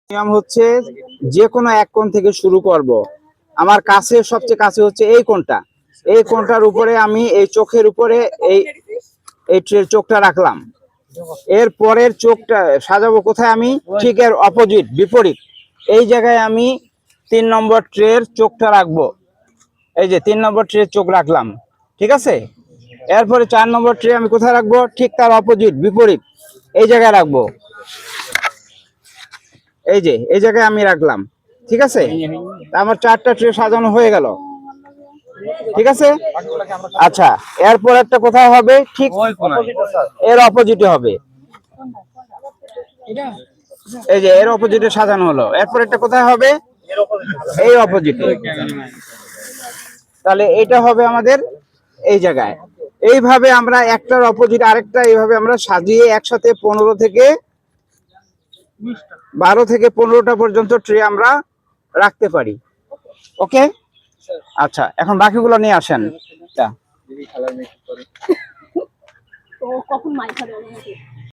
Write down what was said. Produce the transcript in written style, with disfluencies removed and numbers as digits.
নিয়ম হচ্ছে যে কোনো এক কোণ থেকে শুরু করব। আমার কাছে সবচেয়ে কাছে হচ্ছে এই কোণটা। এই কোণটার উপরে আমি এই চোখের উপরে এই এই চোখটা রাখলাম। এর পরের চোখটা সাজাবো কোথায়? আমি ঠিক এর অপোজিট বিপরীত এই জায়গায় আমি 3 নম্বর ট্রের চোখটা রাখবো। এই যে 3 নম্বর ট্রের চোখ রাখলাম, ঠিক আছে। এরপরে 4 নম্বর ট্রে আমি কোথায় রাখবো? ঠিক তার অপোজিট বিপরীত এই জায়গায় রাখবো। এই যে এই জায়গায় আমি রাখলাম, ঠিক আছে। আমার 4টা ট্রে সাজানো হয়ে গেল, ঠিক আছে। আচ্ছা, এরপর একটা কোথায় হবে? ঠিক এর অপোজিটে হবে। এই যে এর অপোজিটে সাজানো হলো। এরপর একটা কোথায় হবে? এই অপোজিটে। তাহলে এটা হবে আমাদের এই জায়গায়। এইভাবে আমরা একটার অপোজিট আরেকটা এইভাবে আমরা সাজিয়ে একসাথে 12 থেকে 15টা পর্যন্ত ট্রে আমরা রাখতে পারি। ওকে, আচ্ছা, এখন বাকিগুলো নিয়ে আসেন। তো কখন মাইক হবে?